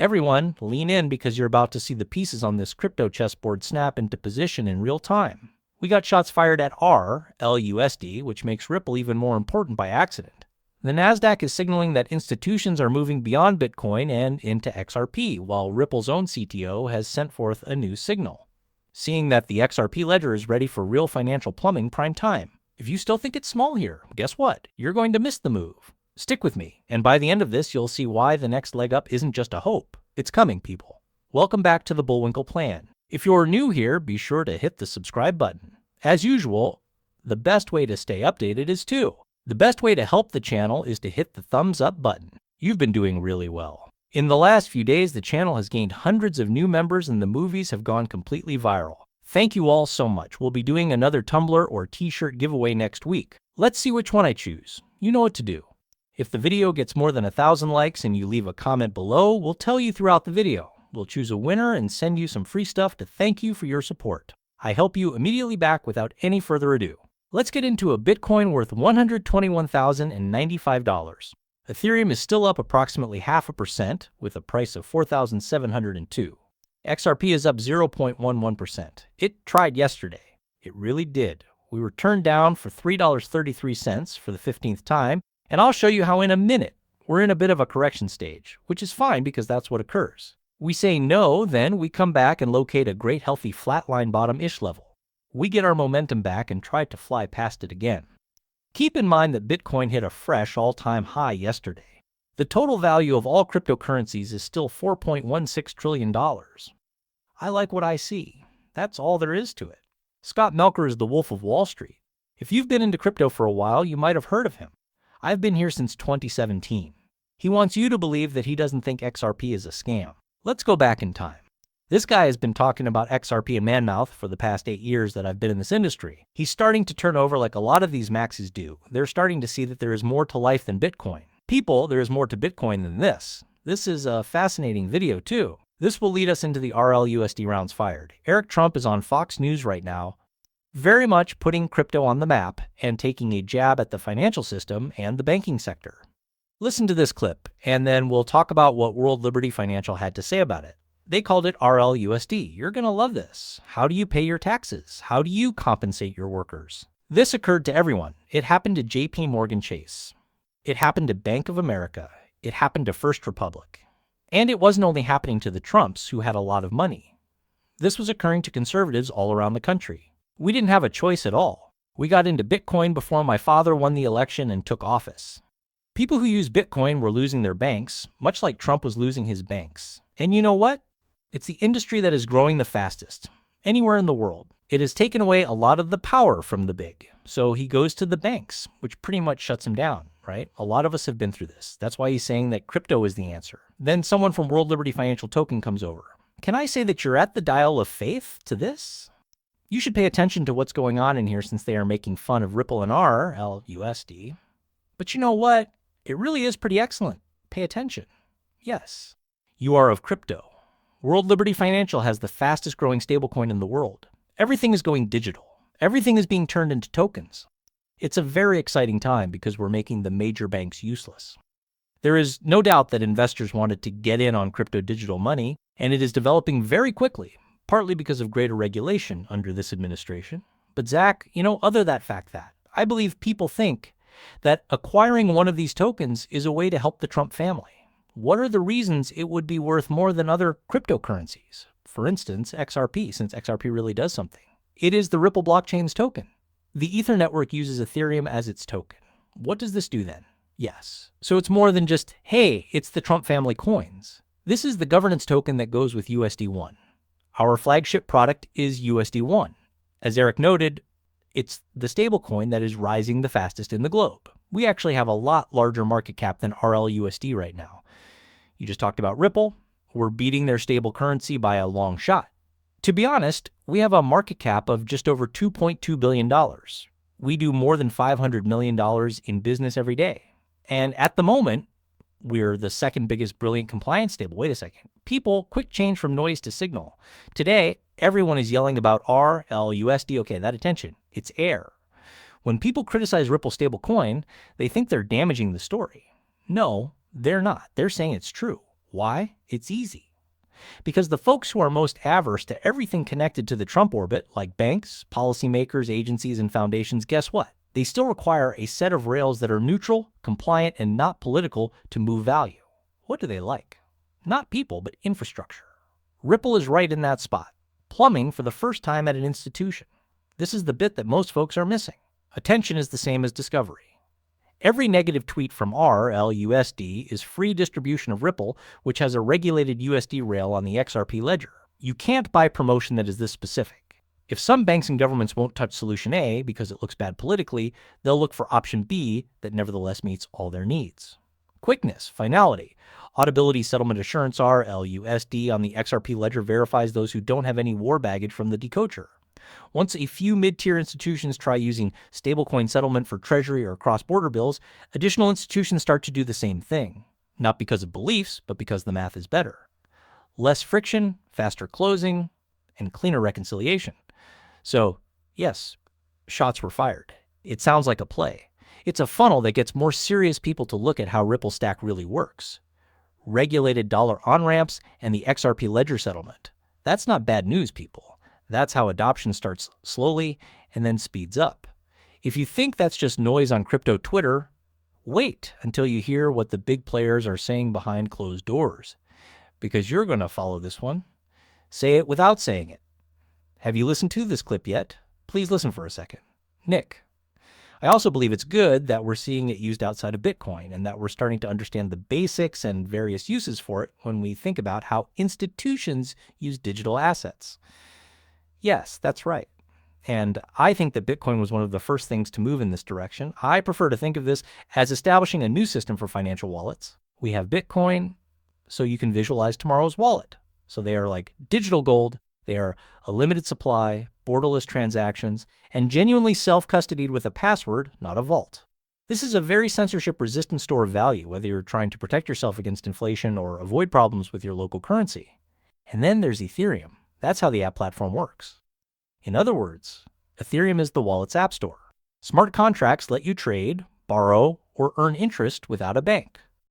Everyone, lean in because you're about to see the pieces on this crypto chessboard snap into position in real time. We got shots fired at LUSD, which makes Ripple even more important by accident. The NASDAQ is signaling that institutions are moving beyond Bitcoin and into XRP, while Ripple's own CTO has sent forth a new signal, seeing that the XRP ledger is ready for real financial plumbing prime time. If you still think it's small here, guess what? You're going to miss the move. Stick with me, and by the end of this, you'll see why the next leg up isn't just a hope. It's coming, people. Welcome back to the Bullwinkle Plan. If you're new here, be sure to hit the subscribe button. As usual, the best way to stay updated is the best way to help the channel is to hit the thumbs up button. You've been doing really well. In the last few days, the channel has gained hundreds of new members and the movies have gone completely viral. Thank you all so much. We'll be doing another tumbler or t-shirt giveaway next week. Let's see which one I choose. You know what to do. If the video gets more than 1,000 likes and you leave a comment below, we'll tell you throughout the video. We'll choose a winner and send you some free stuff to thank you for your support. I help you immediately back without any further ado. Let's get into a Bitcoin worth $121,095. Ethereum is still up approximately 0.5% with a price of 4,702. XRP is up 0.11%. It tried yesterday. It really did. We were turned down for $3.33 for the 15th time, and I'll show you how in a minute. We're in a bit of a correction stage, which is fine because that's what occurs. We say no, then we come back and locate a great healthy flatline bottom-ish level. We get our momentum back and try to fly past it again. Keep in mind that Bitcoin hit a fresh all-time high yesterday. The total value of all cryptocurrencies is still $4.16 trillion. I like what I see. That's all there is to it. Scott Melker is the Wolf of Wall Street. If you've been into crypto for a while, you might have heard of him. I've been here since 2017. He wants you to believe that he doesn't think XRP is a scam. Let's go back in time. This guy has been talking about XRP and manmouth for the past 8 years that I've been in this industry. He's starting to turn over like a lot of these maxis do. They're starting to see that there is more to life than Bitcoin. People, there is more to Bitcoin than this. This is a fascinating video too. This will lead us into the RLUSD rounds fired. Eric Trump is on Fox News right now, very much putting crypto on the map and taking a jab at the financial system and the banking sector. Listen to this clip, and then we'll talk about what World Liberty Financial had to say about it. They called it RLUSD. You're going to love this. How do you pay your taxes? How do you compensate your workers? This occurred to everyone. It happened to JP Morgan Chase. It happened to Bank of America. It happened to First Republic. And it wasn't only happening to the Trumps who had a lot of money. This was occurring to conservatives all around the country. We didn't have a choice at all. We got into Bitcoin before my father won the election and took office. People who use Bitcoin were losing their banks, much like Trump was losing his banks. And you know what? It's the industry that is growing the fastest, anywhere in the world. It has taken away a lot of the power from the big. So he goes to the banks, which pretty much shuts him down, right? A lot of us have been through this. That's why he's saying that crypto is the answer. Then someone from World Liberty Financial Token comes over. Can I say that you're at the dial of faith to this? You should pay attention to what's going on in here since they are making fun of Ripple and RLUSD. But you know what? It really is pretty excellent. Pay attention. Yes. You are of crypto. World Liberty Financial has the fastest growing stablecoin in the world. Everything is going digital. Everything is being turned into tokens. It's a very exciting time because we're making the major banks useless. There is no doubt that investors wanted to get in on crypto digital money, and it is developing very quickly, partly because of greater regulation under this administration. But Zach, other that fact that, I believe people think that acquiring one of these tokens is a way to help the Trump family. What are the reasons it would be worth more than other cryptocurrencies? For instance, XRP, since XRP really does something. It is the Ripple blockchain's token. The Ether network uses Ethereum as its token. What does this do then? Yes. So it's more than just, hey, it's the Trump family coins. This is the governance token that goes with USD1. Our flagship product is USD1. As Eric noted, it's the stablecoin that is rising the fastest in the globe. We actually have a lot larger market cap than RLUSD right now. You just talked about Ripple. We're beating their stable currency by a long shot. To be honest, we have a market cap of just over $2.2 billion. We do more than $500 million in business every day. And at the moment, we're the second biggest brilliant compliance stable. Wait a second. People, quick change from noise to signal. Today, everyone is yelling about RLUSD. Okay, that attention. It's air. When people criticize Ripple stablecoin, they think they're damaging the story. No, they're not. They're saying it's true. Why? It's easy. Because the folks who are most averse to everything connected to the Trump orbit, like banks, policymakers, agencies, and foundations, guess what? They still require a set of rails that are neutral, compliant, and not political to move value. What do they like? Not people, but infrastructure. Ripple is right in that spot, plumbing for the first time at an institution. This is the bit that most folks are missing. Attention is the same as discovery. Every negative tweet from LUSD is free distribution of Ripple, which has a regulated USD rail on the XRP ledger. You can't buy promotion that is this specific. If some banks and governments won't touch solution A because it looks bad politically, they'll look for option B that nevertheless meets all their needs. Quickness, finality, audibility, settlement assurance LUSD on the XRP ledger verifies those who don't have any war baggage from the decocher. Once a few mid-tier institutions try using stablecoin settlement for treasury or cross-border bills, additional institutions start to do the same thing. Not because of beliefs, but because the math is better. Less friction, faster closing, and cleaner reconciliation. So, yes, shots were fired. It sounds like a play. It's a funnel that gets more serious people to look at how Ripple Stack really works. Regulated dollar on-ramps and the XRP ledger settlement. That's not bad news, people. That's how adoption starts slowly and then speeds up. If you think that's just noise on crypto Twitter, wait until you hear what the big players are saying behind closed doors, because you're going to follow this one. Say it without saying it. Have you listened to this clip yet? Please listen for a second. Nick. I also believe it's good that we're seeing it used outside of Bitcoin and that we're starting to understand the basics and various uses for it when we think about how institutions use digital assets. Yes, that's right. And I think that Bitcoin was one of the first things to move in this direction. I prefer to think of this as establishing a new system for financial wallets. We have Bitcoin, so you can visualize tomorrow's wallet. So they are like digital gold. They are a limited supply, borderless transactions, and genuinely self-custodied with a password, not a vault. This is a very censorship-resistant store of value, whether you're trying to protect yourself against inflation or avoid problems with your local currency. And then there's Ethereum. That's how the app platform works. In other words, Ethereum is the wallet's app store. Smart contracts let you trade, borrow, or earn interest without a bank.